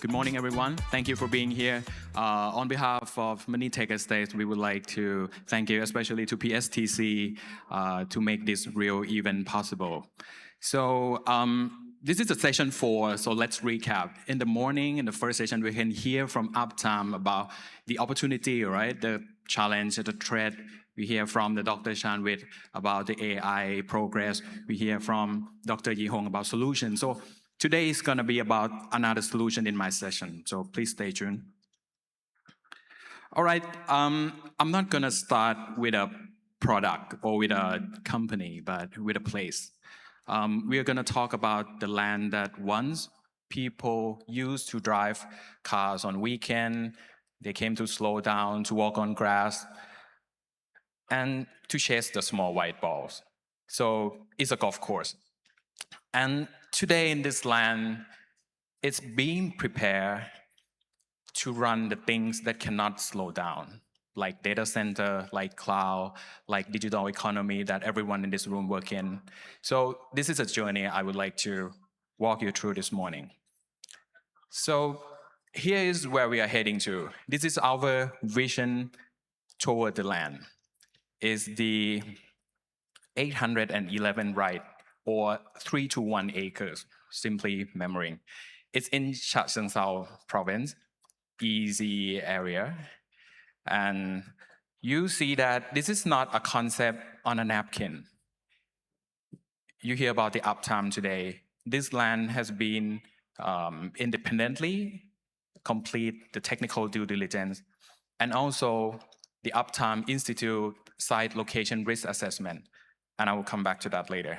Good morning, everyone. Thank you for being here. On behalf of Money Tech Estates, we would like to thank you, especially to PSTC, to make this real event possible. So this is a session 4, so let's recap. In the morning, in the first session, we can hear from Uptime about the opportunity, right? The challenge, the threat. We hear from the Dr. Chanwit about the AI progress. We hear from Dr. Yi Hong about solutions. So today is going to be about another solution in my session. So please stay tuned. All right, I'm not going to start with a product or with a company, but with a place. We are going to talk about the land that once people used to drive cars on weekend. They came to slow down, to walk on grass, and to chase the small white balls. So it's a golf course. And today in this land, it's being prepared to run the things that cannot slow down, like data center, like cloud, like digital economy that everyone in this room work in. So this is a journey I would like to walk you through this morning. So here is where we are heading to. This is our vision toward the land. Is the 811 right, or 3 to 1 acres, simply memorizing. It's in Chachoengsao province, easy area. And you see that this is not a concept on a napkin. You hear about the Uptime today. This land has been independently complete the technical due diligence, and also the Uptime Institute site location risk assessment. And I will come back to that later.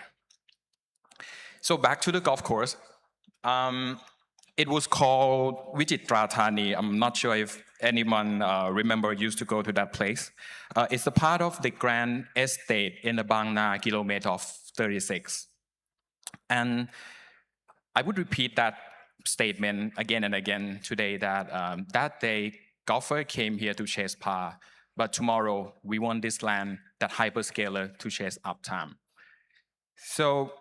So back to the golf course. It was called Vichitra Thani. I'm not sure if anyone remember used to go to that place. It's a part of the Grand Estate in the Bang Na kilometer of 36. And I would repeat that statement again and again today that that day golfer came here to chase par, but tomorrow we want this land, that hyperscaler, to chase Uptime. So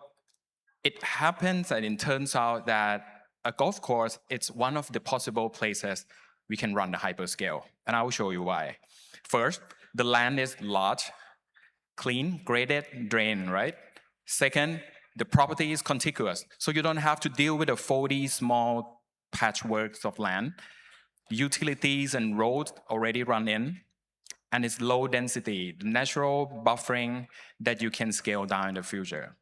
it happens and it turns out that a golf course, it's one of the possible places we can run the hyperscale. And I will show you why. First, the land is large, clean, graded, drained, right? Second, the property is contiguous. So you don't have to deal with the 40 small patchworks of land. Utilities and roads already run in. And it's low density, natural buffering that you can scale down in the future.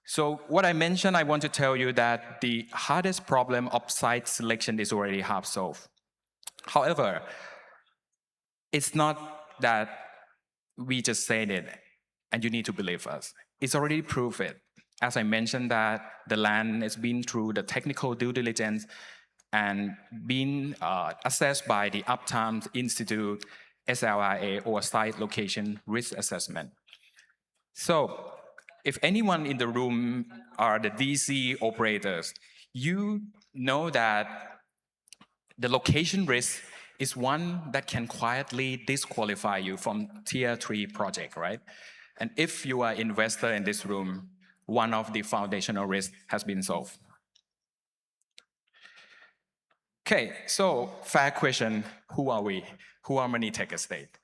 So what I mentioned, I want to tell you that the hardest problem of site selection is already half solved. However, it's not that we just said it and you need to believe us. It's already proven. As I mentioned that the land has been through the technical due diligence and been assessed by the Uptime Institute SLRA, or Site Location Risk Assessment. So if anyone in the room are the DC operators, you know that the location risk is one that can quietly disqualify you from tier 3 project, right? And if you are investor in this room, one of the foundational risks has been solved. Okay, so fair question, who are we? Who are Money Tech Estate?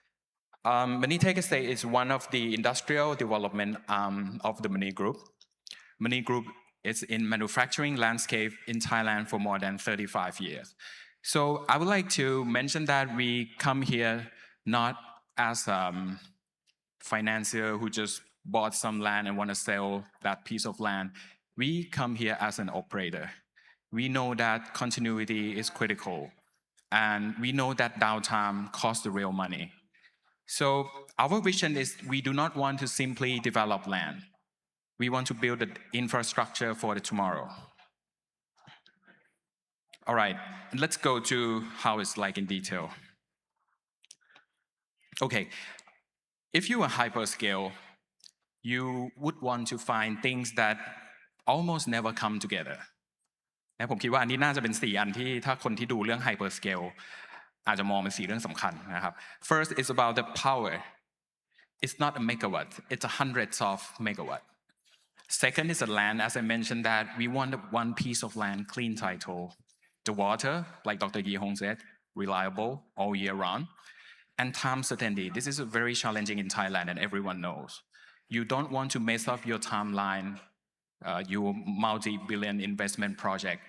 Money Tech Estate is one of the industrial development of the Money Group. Money Group is in manufacturing landscape in Thailand for more than 35 years. So I would like to mention that we come here not as a financier who just bought some land and want to sell that piece of land. We come here as an operator. We know that continuity is critical, and we know that downtime costs the real money. So our vision is we do not want to simply develop land. We want to build the infrastructure for the tomorrow. All right, let's go to how it's like in detail. Okay, if you are hyperscale, you would want to find things that almost never come together. นะผมคิดว่าอันนี้น่าจะเป็น4 อันที่ถ้าคนที่ดูเรื่อง hyperscale อาจจะมองเป็น4 เรื่องสำคัญนะครับ First is about the power. It's not a megawatt, it's a hundreds of megawatt. Second is the land, as I mentioned that we want one piece of land, clean title. The water, like Dr. Yi Hong said, reliable all year round. And time certainty. This is very challenging in Thailand, and everyone knows. You don't want to mess up your timeline, your multi-billion investment project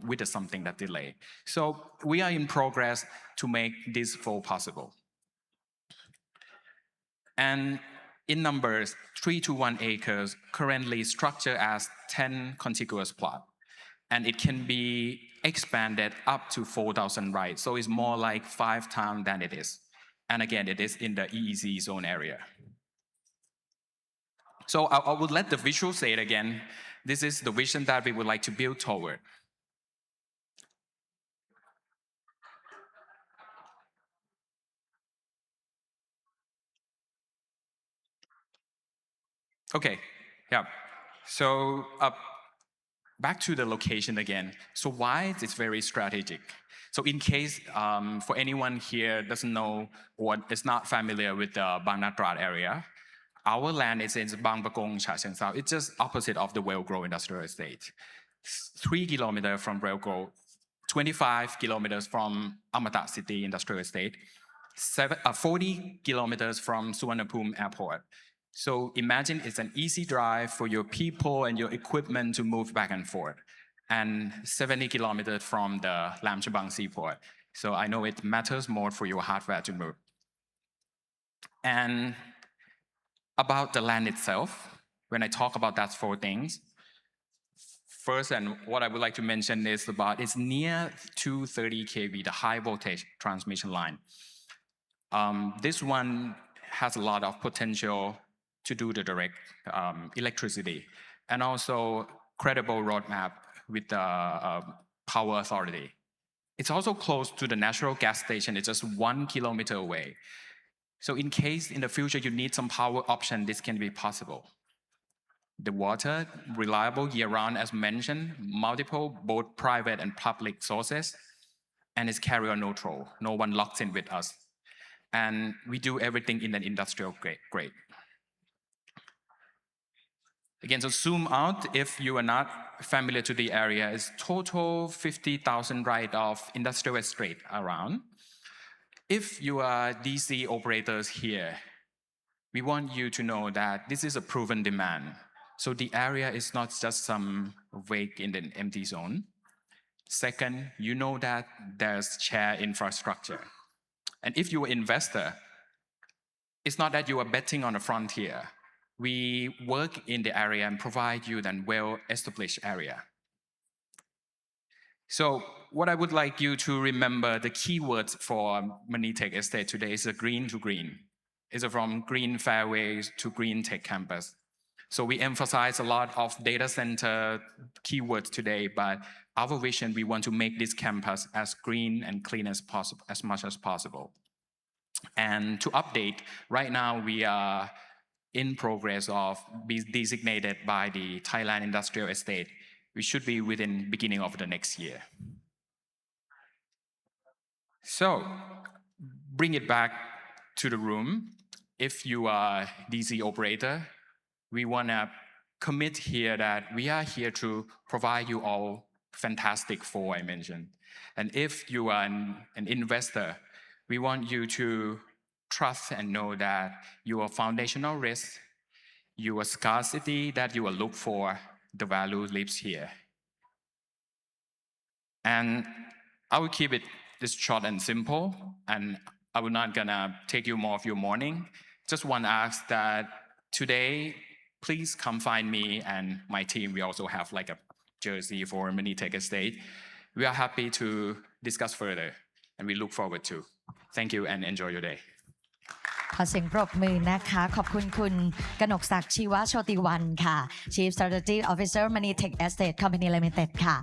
with something that delay. So we are in progress to make this full possible. And in numbers, 3 to 1 acres currently structured as 10 contiguous plots. And it can be expanded up to 4,000 rights. So it's more like 5 times than it is. And again, it is in the EEZ zone area. So I would let the visual say it again. This is the vision that we would like to build toward. Okay, yeah. So back to the location again. So why it's very strategic? So in case for anyone here doesn't know or is not familiar with the Bang Natrat area, our land is in Bang Pakong, Cha Chaeng Sao. It's just opposite of the Railgrow Industrial Estate. 3 kilometers from Railgrow, 25 kilometers from Amata City Industrial Estate, 40 kilometers from Suvarnabhumi Airport. So imagine it's an easy drive for your people and your equipment to move back and forth, and 70 kilometers from the Lam Chabang Seaport. So I know it matters more for your hardware to move. And about the land itself, when I talk about that 4 things, first, and what I would like to mention is about it's near 230 kV, the high voltage transmission line. This one has a lot of potential to do the direct electricity, and also credible roadmap with the power authority. It's also close to the natural gas station. It's just 1 kilometer away. So in case in the future you need some power option, this can be possible. The water, reliable year-round as mentioned, multiple both private and public sources, and it's carrier neutral. No one locks in with us. And we do everything in an industrial grade. Again, so zoom out, if you are not familiar to the area, it's total 50,000 right of industrial estate around. If you are DC operators here, we want you to know that this is a proven demand. So the area is not just some vague in the empty zone. Second, you know that there's shared infrastructure. And if you're an investor, it's not that you are betting on a frontier. We work in the area and provide you then well-established area. So what I would like you to remember, the keywords for Manitech Estate today is a green to green. It's from green fairways to green tech campus. So we emphasize a lot of data center keywords today, but our vision, we want to make this campus as green and clean as possible, as much as possible. And to update, right now we are in progress of being designated by the Thailand Industrial Estate. We should be within beginning of the next year. So bring it back to the room. If you are DC operator, we want to commit here that we are here to provide you all fantastic 4 I mentioned. And if you are an investor, we want you to trust and know that your foundational risk, your scarcity that you will look for, the value lives here. And I will keep it this short and simple, and I will not gonna take you more of your morning. Just want to ask that today, please come find me and my team. We also have like a jersey for Manitech Estate. We are happy to discuss further, and we look forward to. Thank you and enjoy your day. ขอเสียงปรบมือนะคะขอบคุณคุณกนกศักดิ์ชีวะโชติวรรณค่ะ Chief Strategy Officer Manitech Estate Company Limited ค่ะ